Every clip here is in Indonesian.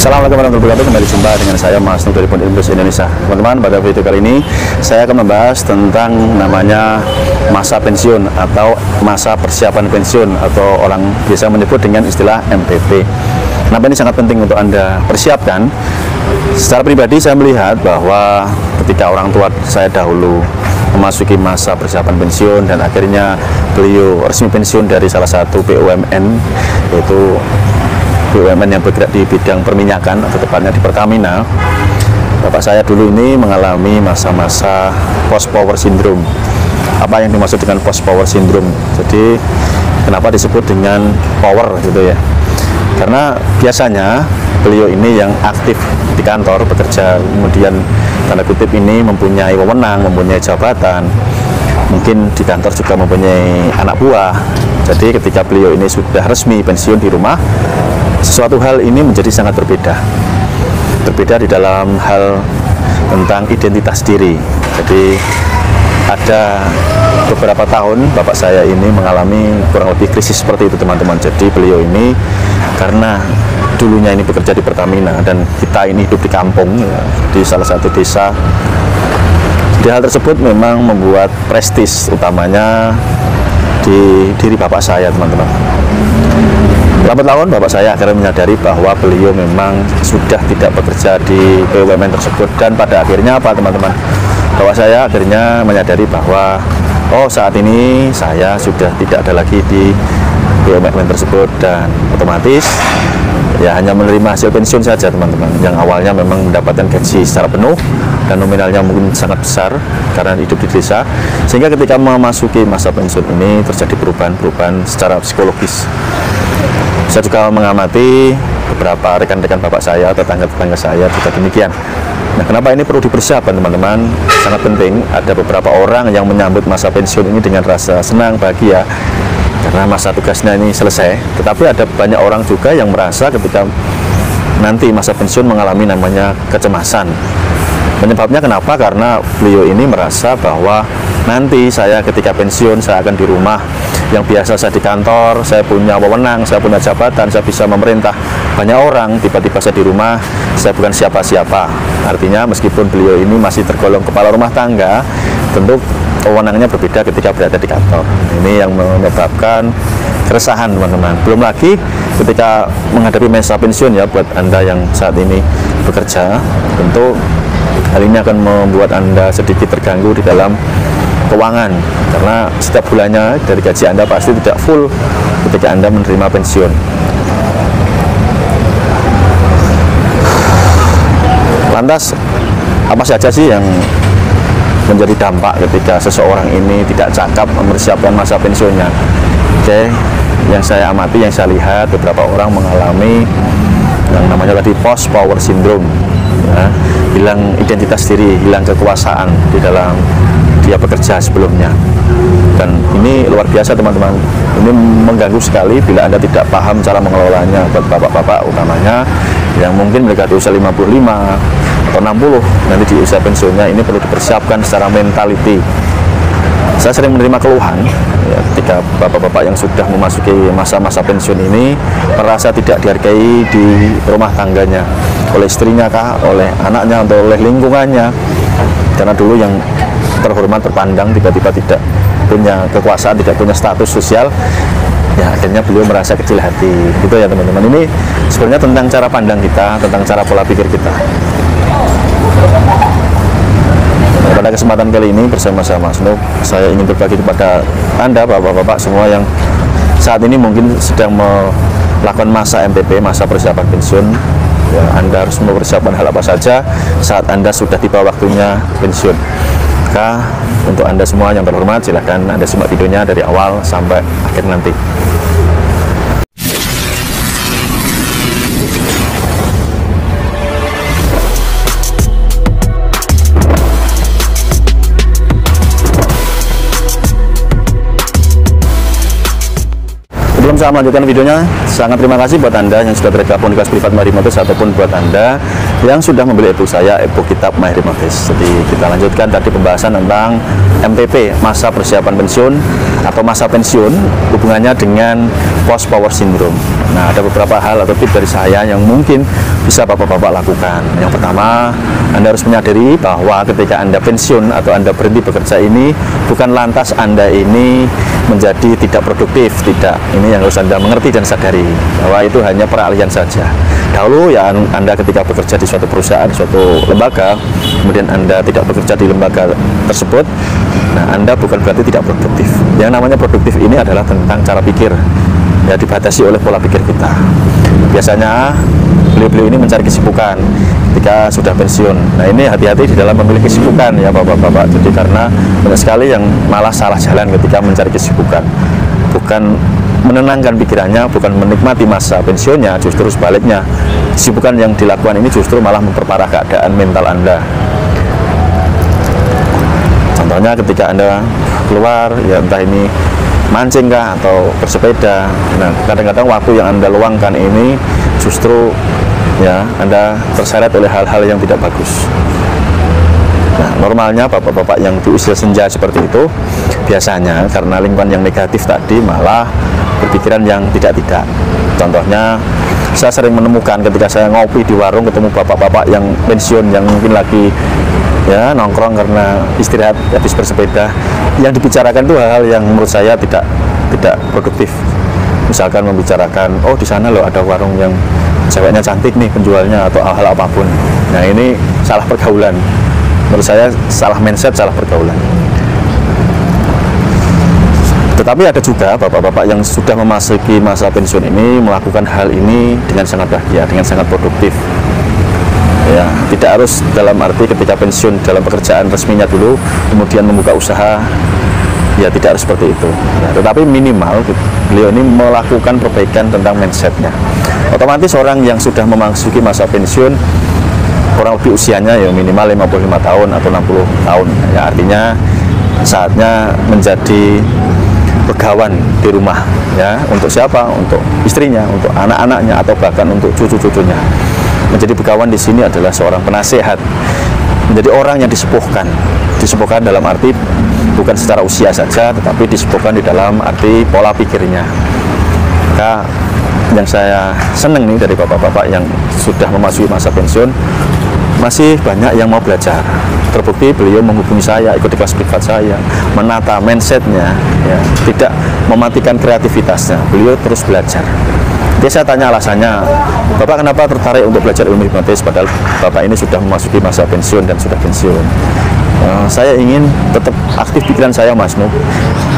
Assalamualaikum warahmatullahi wabarakatuh. Kembali jumpa dengan saya Mas Nur dari Pondok Ilmu Indonesia. Teman-teman, pada video kali ini saya akan membahas tentang namanya masa pensiun atau masa persiapan pensiun, atau orang biasa menyebut dengan istilah MPP. Kenapa ini sangat penting untuk Anda persiapkan? Secara pribadi saya melihat bahwa ketika orang tua saya dahulu memasuki masa persiapan pensiun dan akhirnya beliau resmi pensiun dari salah satu BUMN, yaitu BUMN yang bergerak di bidang perminyakan atau tepatnya di Pertamina. Bapak saya dulu ini mengalami masa-masa post power syndrome. Apa yang dimaksud dengan post power syndrome? Jadi kenapa disebut dengan power gitu ya? Karena biasanya beliau ini yang aktif di kantor bekerja, kemudian tanda kutip ini mempunyai wewenang, mempunyai jabatan, mungkin di kantor juga mempunyai anak buah. Jadi ketika beliau ini sudah resmi pensiun di rumah, sesuatu hal ini menjadi sangat berbeda di dalam hal tentang identitas diri. Jadi ada beberapa tahun bapak saya ini mengalami kurang lebih krisis seperti itu, teman-teman. Jadi beliau ini karena dulunya ini bekerja di Pertamina dan kita ini hidup di kampung ya, di salah satu desa. Di hal tersebut memang membuat prestis utamanya di diri bapak saya, teman-teman. Lambat laun bapak saya akhirnya menyadari bahwa beliau memang sudah tidak bekerja di BUMN tersebut, dan pada akhirnya apa, teman-teman? Bapak saya akhirnya menyadari bahwa saat ini saya sudah tidak ada lagi di BUMN tersebut, dan otomatis ya hanya menerima hasil pensiun saja, teman-teman. Yang awalnya memang mendapatkan gaji secara penuh dan nominalnya mungkin sangat besar karena hidup di desa, sehingga ketika memasuki masa pensiun ini terjadi perubahan-perubahan secara psikologis. Saya juga mengamati beberapa rekan-rekan bapak saya, tetangga-tetangga saya juga demikian. Nah, kenapa ini perlu dipersiapkan, teman-teman? Sangat penting. Ada beberapa orang yang menyambut masa pensiun ini dengan rasa senang, bahagia, karena masa tugasnya ini selesai. Tetapi ada banyak orang juga yang merasa ketika nanti masa pensiun mengalami namanya kecemasan. Penyebabnya kenapa? Karena beliau ini merasa bahwa nanti saya ketika pensiun saya akan di rumah. Yang biasa saya di kantor, saya punya wewenang, saya punya jabatan, saya bisa memerintah banyak orang. Tiba-tiba saya di rumah, saya bukan siapa-siapa. Artinya meskipun beliau ini masih tergolong kepala rumah tangga, tentu wewenangnya berbeda ketika berada di kantor. Ini yang menyebabkan keresahan, teman-teman. Belum lagi ketika menghadapi masa pensiun ya, buat Anda yang saat ini bekerja, tentu hal ini akan membuat Anda sedikit terganggu di dalam keuangan, karena setiap bulannya dari gaji Anda pasti tidak full ketika Anda menerima pensiun. Lantas apa saja sih yang menjadi dampak ketika seseorang ini tidak cakap mempersiapkan masa pensiunnya? Oke, yang saya amati, yang saya lihat, beberapa orang mengalami yang namanya tadi post power syndrome ya, hilang identitas diri, hilang kekuasaan di dalam dia bekerja sebelumnya. Dan ini luar biasa, teman-teman. Ini mengganggu sekali bila Anda tidak paham cara mengelolanya. Buat bapak-bapak utamanya yang mungkin mereka di usia 55 atau 60, nanti di usia pensiunnya, ini perlu dipersiapkan secara mentality. Saya sering menerima keluhan ya, ketika bapak-bapak yang sudah memasuki masa-masa pensiun ini merasa tidak dihargai di rumah tangganya, oleh istrinya kah, oleh anaknya, atau oleh lingkungannya. Karena dulu yang terhormat, terpandang, tiba-tiba tidak punya kekuasaan, tidak punya status sosial, ya akhirnya beliau merasa kecil hati gitu ya, teman-teman. Ini sebenarnya tentang cara pandang kita, tentang cara pola pikir kita. Pada kesempatan kali ini bersama-sama Mas Nur, saya ingin berbagi kepada Anda, bapak-bapak semua yang saat ini mungkin sedang melakukan masa MPP, masa persiapan pensiun. Ya, Anda harus mempersiapkan hal apa saja saat Anda sudah tiba waktunya pensiun. Maka untuk Anda semua yang terhormat, silahkan Anda simak videonya dari awal sampai akhir nanti. Sebelum saya melanjutkan videonya, sangat terima kasih buat Anda yang sudah bergabung di kelas privat My Hipnotis, ataupun buat Anda yang sudah membeli e-book saya, e-book kitab My Hipnotis. Jadi kita lanjutkan tadi pembahasan tentang MPP, masa persiapan pensiun atau masa pensiun, hubungannya dengan post power syndrome. Nah, ada beberapa hal atau tips dari saya yang mungkin bisa Bapak-Bapak lakukan. Yang pertama, Anda harus menyadari bahwa ketika Anda pensiun atau Anda berhenti bekerja ini, bukan lantas Anda ini menjadi tidak produktif, tidak. Ini yang harus Anda mengerti dan sadari, bahwa itu hanya peralihan saja. Dahulu ya Anda ketika bekerja di suatu perusahaan, suatu lembaga, kemudian Anda tidak bekerja di lembaga tersebut, nah Anda bukan berarti tidak produktif. Yang namanya produktif ini adalah tentang cara pikir, ya dibatasi oleh pola pikir kita. Biasanya beliau-beliau ini mencari kesibukan ketika sudah pensiun. Nah ini hati-hati di dalam memilih kesibukan ya Bapak-Bapak. Jadi karena banyak sekali yang malah salah jalan ketika mencari kesibukan, bukan menenangkan pikirannya, bukan menikmati masa pensiunnya, justru sebaliknya. Kesibukan yang dilakukan ini justru malah memperparah keadaan mental Anda. Contohnya ketika Anda keluar, ya entah ini mancing kah atau bersepeda. Nah, kadang-kadang waktu yang Anda luangkan ini justru ya Anda terseret oleh hal-hal yang tidak bagus. Nah, normalnya Bapak-Bapak yang di usia senja seperti itu biasanya karena lingkungan yang negatif tadi malah berpikiran yang tidak-tidak. Contohnya, saya sering menemukan ketika saya ngopi di warung ketemu bapak-bapak yang pensiun yang mungkin lagi ya nongkrong karena istirahat habis bersepeda, yang dibicarakan itu hal-hal yang menurut saya tidak produktif. Misalkan membicarakan, oh di sana loh ada warung yang ceweknya cantik nih penjualnya, atau hal-hal apapun. Nah ini salah pergaulan, menurut saya salah mindset, salah pergaulan. Tetapi ada juga bapak-bapak yang sudah memasuki masa pensiun ini melakukan hal ini dengan sangat bahagia, dengan sangat produktif. Ya, tidak harus dalam arti ketika pensiun dalam pekerjaan resminya dulu kemudian membuka usaha, ya tidak harus seperti itu ya, tetapi minimal beliau ini melakukan perbaikan tentang mindsetnya. Otomatis orang yang sudah memasuki masa pensiun kurang lebih usianya ya minimal 55 tahun atau 60 tahun ya, artinya saatnya menjadi pegawan di rumah ya, untuk siapa? Untuk istrinya, untuk anak-anaknya, atau bahkan untuk cucu-cucunya. Menjadi pegawan di sini adalah seorang penasehat, menjadi orang yang disepuhkan dalam arti bukan secara usia saja, tetapi disepuhkan di dalam arti pola pikirnya. Maka yang saya senang nih dari bapak-bapak yang sudah memasuki masa pensiun, masih banyak yang mau belajar. Terbukti beliau menghubungi saya, ikut di kelas privat saya, menata mindsetnya, ya, tidak mematikan kreativitasnya. Beliau terus belajar. Dia saya tanya alasannya, Bapak kenapa tertarik untuk belajar ilmu hipnotis padahal Bapak ini sudah memasuki masa pensiun dan sudah pensiun? Saya ingin tetap aktif pikiran saya, Mas Nuh.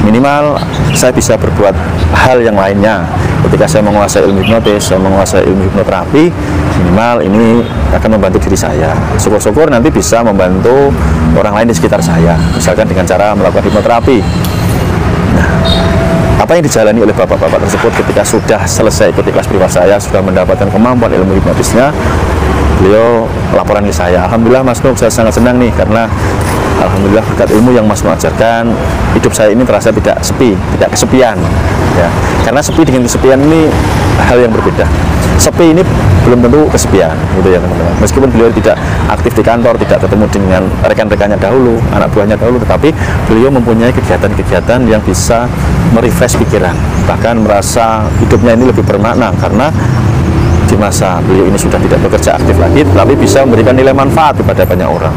Minimal saya bisa berbuat hal yang lainnya. Ketika saya menguasai ilmu hipnotis, saya menguasai ilmu hipnoterapi, minimal ini akan membantu diri saya. Syukur-syukur nanti bisa membantu orang lain di sekitar saya, misalkan dengan cara melakukan hipnoterapi. Nah, apa yang dijalani oleh bapak-bapak tersebut ketika sudah selesai ikut kelas privat saya, sudah mendapatkan kemampuan ilmu hipnotisnya, beliau laporan ke saya, Alhamdulillah Mas Nuh, saya sangat senang nih karena Alhamdulillah berkat ilmu yang Mas Nuh ajarkan, hidup saya ini terasa tidak sepi, tidak kesepian ya. Karena sepi dengan kesepian ini hal yang berbeda. Sepi ini belum tentu kesepian gitu ya teman-teman. Meskipun beliau tidak aktif di kantor, tidak ketemu dengan rekan-rekannya dahulu, anak buahnya dahulu, tetapi beliau mempunyai kegiatan-kegiatan yang bisa merefresh pikiran, bahkan merasa hidupnya ini lebih bermakna karena di masa beliau ini sudah tidak bekerja aktif lagi, tapi bisa memberikan nilai manfaat kepada banyak orang.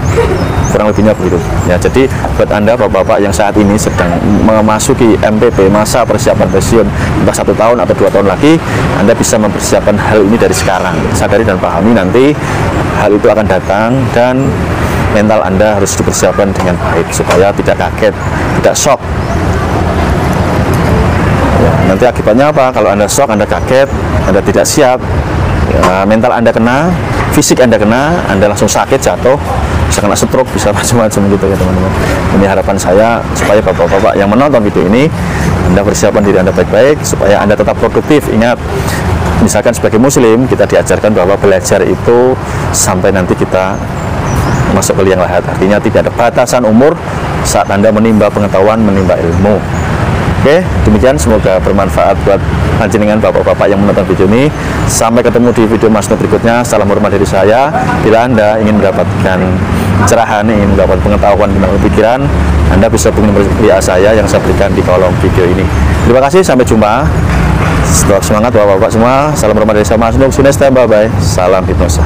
Kurang lebihnya begitu ya. Jadi buat Anda bapak-bapak yang saat ini sedang memasuki MPP, masa persiapan pensiun, entah 1 tahun atau 2 tahun lagi, Anda bisa mempersiapkan hal ini dari sekarang. Sadari dan pahami nanti hal itu akan datang, dan mental Anda harus dipersiapkan dengan baik supaya tidak kaget, tidak shock ya. Nanti akibatnya apa? Kalau Anda shock, Anda kaget, Anda tidak siap ya, mental Anda kena, fisik Anda kena, Anda langsung sakit, jatuh, bisa kena stroke, bisa macam-macam gitu ya teman-teman. Ini harapan saya supaya bapak-bapak yang menonton video ini, Anda persiapkan diri Anda baik-baik supaya Anda tetap produktif. Ingat, misalkan sebagai muslim kita diajarkan bahwa belajar itu sampai nanti kita masuk ke liang lahat, artinya tidak ada batasan umur saat Anda menimba pengetahuan, menimba ilmu. Oke, demikian, semoga bermanfaat buat panjenengan bapak-bapak yang menonton video ini. Sampai ketemu di video Mas Nuh berikutnya. Salam hormat dari saya. Bila Anda ingin mendapatkan pencerahan, ingin mendapatkan pengetahuan tentang pikiran, Anda bisa hubungi nomor WA saya yang saya berikan di kolom video ini. Terima kasih, sampai jumpa. Tetap semangat Bapak-bapak semua. Salam hormat dari saya Mas Nuk. Bye bye. Salam hipnosa.